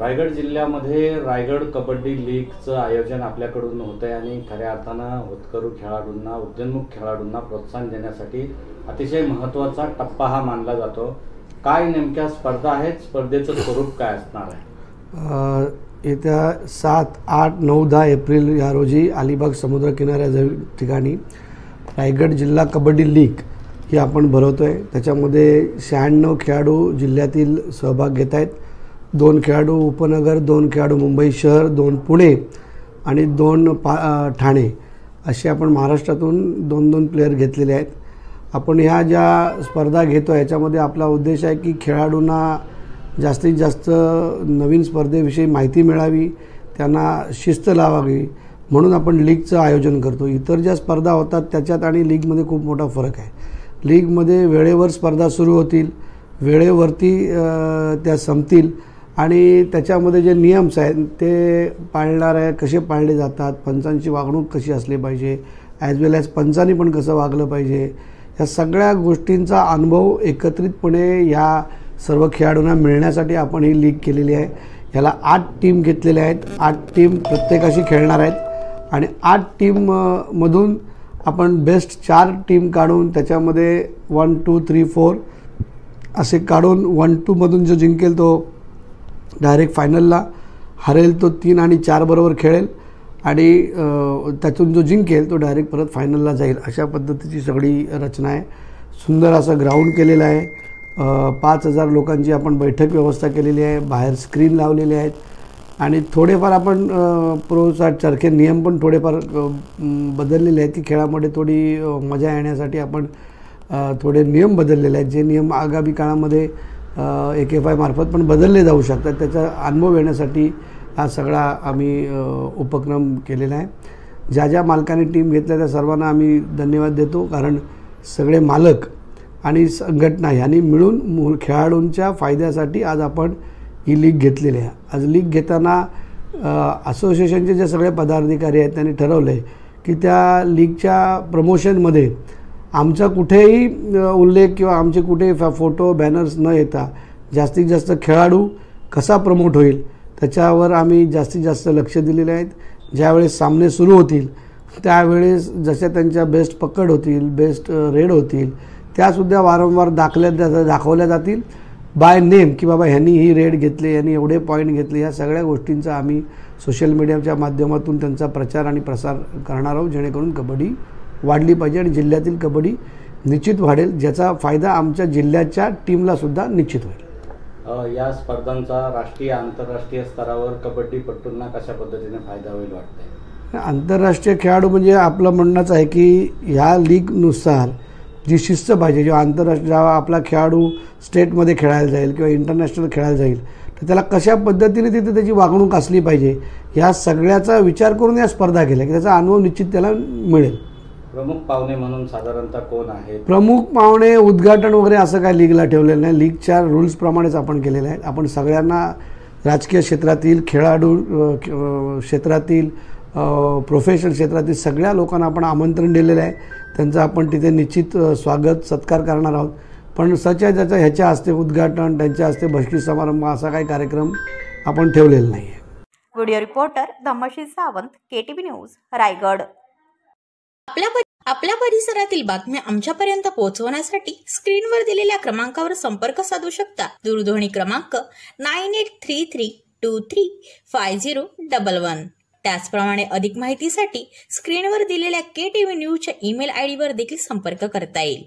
रायगड जिल्ह्यामध्ये रायगड कबड्डी लीगचं आयोजन आपल्याकडून होतंय आणि खऱ्या अर्थानं होतकरू खेळाडूंना, उद्योन्मुख खेळाडूंना प्रोत्साहन देण्यासाठी अतिशय महत्त्वाचा टप्पा हा मानला जातो। काय नेमक्या स्पर्धा आहेत, स्पर्धेचं स्वरूप काय असणार आहे? येत्या 7, 8, 9, 10 एप्रिल या रोजी अलिबाग समुद्र किनाऱ्या ठिकाणी रायगड जिल्हा कबड्डी लीग ही आपण भरवतोय। त्याच्यामध्ये 96 खेळाडू जिल्ह्यातील सहभाग घेत आहेत। 2 खेळाडू उपनगर, 2 खेळाडू मुंबई शहर, 2 पुणे आणि 2 ठाणे असे आपण महाराष्ट्रातून 2-2 प्लेयर घेतलेले आहेत। आपण ह्या ज्या स्पर्धा घेतो याच्यामध्ये आपला उद्देश आहे की खेळाडूंना जास्तीत जास्त नवीन स्पर्धेविषयी माहिती मिळावी, त्यांना शिस्त लावावी, म्हणून आपण लीगचं आयोजन करतो। इतर ज्या स्पर्धा होतात त्याच्यात आणि लीगमध्ये खूप मोठा फरक आहे। लीगमध्ये वेळेवर स्पर्धा सुरू होतील, वेळेवरती त्या संपतील आणि त्याच्यामध्ये जे नियम्स आहेत ते पाळणारे कसे पाळले जातात, पंचांची वागणूक कशी असली पाहिजे, ॲज वेल ॲज पंचांनी पण कसं वागलं पाहिजे, या सगळ्या गोष्टींचा अनुभव एकत्रितपणे ह्या सर्व खेळाडूंना मिळण्यासाठी आपण ही लीग केलेली आहे। याला 8 टीम घेतलेल्या आहेत। 8 टीम प्रत्येकाशी खेळणार आहेत आणि 8 टीम मधून आपण बेस्ट 4 टीम काढून त्याच्यामध्ये 1, 2, 3, 4 असे काढून 1, 2 मधून जो जिंकेल तो डायरेक्ट फायनलला, हरेल तो 3 आणि 4 बरोबर खेळेल आणि त्यातून जो जिंकेल तो डायरेक्ट परत फायनलला जाईल। अशा पद्धतीची सगळी रचना आहे। सुंदर असं ग्राउंड केलेलं आहे। 5000 लोकांची आपण बैठक व्यवस्था केलेली आहे। बाहेर स्क्रीन लावलेले आहेत आणि थोडेफार आपण चरखे नियम पण थोडेफार बदललेले आहेत की खेळामध्ये थोडी मजा येण्यासाठी आपण थोडे नियम बदललेले आहेत। जे नियम आगामी काळामध्ये AKFI मार्फत पण बदलले जाऊ शकतात, त्याचा अनुभव येण्यासाठी हा सगळा आम्ही उपक्रम केलेला आहे। ज्या ज्या मालकांनी टीम घेतल्या त्या सर्वांना आम्ही धन्यवाद देतो, कारण सगळे मालक आणि संघटना यांनी मिळून खेळाडूंच्या फायद्यासाठी आज आपण ही लीग घेतलेली आहे। आज लीग घेताना असोसिएशनचे जे सगळे पदाधिकारी आहेत त्यांनी ठरवलं आहे की त्या लीगच्या प्रमोशनमध्ये आमचा कुठेही उल्लेख किंवा आमचे कुठेही फोटो बॅनर्स न येता जास्तीत जास्त खेळाडू कसा प्रमोट होईल त्याच्यावर आम्ही जास्तीत जास्त लक्ष दिलेले आहेत। ज्यावेळेस सामने सुरू होतील त्यावेळेस जशा त्यांच्या बेस्ट पकड होतील, बेस्ट रेड होतील, त्यासुद्धा वारंवार दाखवल्या जातील बाय नेम की बाबा ह्यांनी ही रेड घेतली, यांनी एवढे पॉईंट घेतले। या सगळ्या गोष्टींचा आम्ही सोशल मीडियाच्या माध्यमातून त्यांचा प्रचार आणि प्रसार करणार आहोत, जेणेकरून कबड्डी वाढली पाहिजे आणि जिल्ह्यातील कबड्डी निश्चित वाढेल, ज्याचा फायदा आमच्या जिल्ह्याच्या टीमलासुद्धा निश्चित होईल। या स्पर्धांचा राष्ट्रीय आंतरराष्ट्रीय स्तरावर कबड्डीपटूंना कशा पद्धतीने फायदा होईल वाटतंय? आंतरराष्ट्रीय खेळाडू म्हणजे आपलं म्हणणंच आहे की ह्या लीगनुसार जी शिस्त पाहिजे, जेव्हा आंतरराष्ट्रीय आपला खेळाडू स्टेटमध्ये खेळायला जाईल किंवा इंटरनॅशनल खेळायला जाईल तर त्याला कशा पद्धतीने तिथे त्याची वागणूक असली पाहिजे ह्या सगळ्याचा विचार करून या स्पर्धा केल्या की त्याचा अनुभव निश्चित त्याला मिळेल। प्रमुख पाहुणे म्हणून साधारणतः कोण आहेत? प्रमुख पाहुणे उद्घाटन वगैरे असं काय लीगला ठेवलेलं नाही। लीगच्या रूल्सप्रमाणेच आपण केलेलं आहे। आपण सगळ्यांना राजकीय क्षेत्रातील, खेळाडू क्षेत्रातील, प्रोफेशनल क्षेत्रातील सगळ्या लोकांना आपण आमंत्रण दिलेलं आहे। त्यांचं आपण तिथे निश्चित स्वागत सत्कार करणार आहोत। पण ज्याच्या ह्याच्या हस्ते उद्घाटन, त्यांच्या हस्ते बक्षीस समारंभ असा काही कार्यक्रम आपण ठेवलेला नाही आहे। Video reporter Dhammasheel Sawant, KTV news, Raigad. आपल्या परिसरातील बातम्या आमच्यापर्यंत पोहोचवण्यासाठी स्क्रीनवर दिलेल्या क्रमांकावर संपर्क साधू शकता। दूरध्वनी क्रमांक 9833235011। त्याचप्रमाणे अधिक माहितीसाठी स्क्रीनवर दिलेल्या KTV न्यूजच्या ईमेल ID वर देखील संपर्क करता येईल।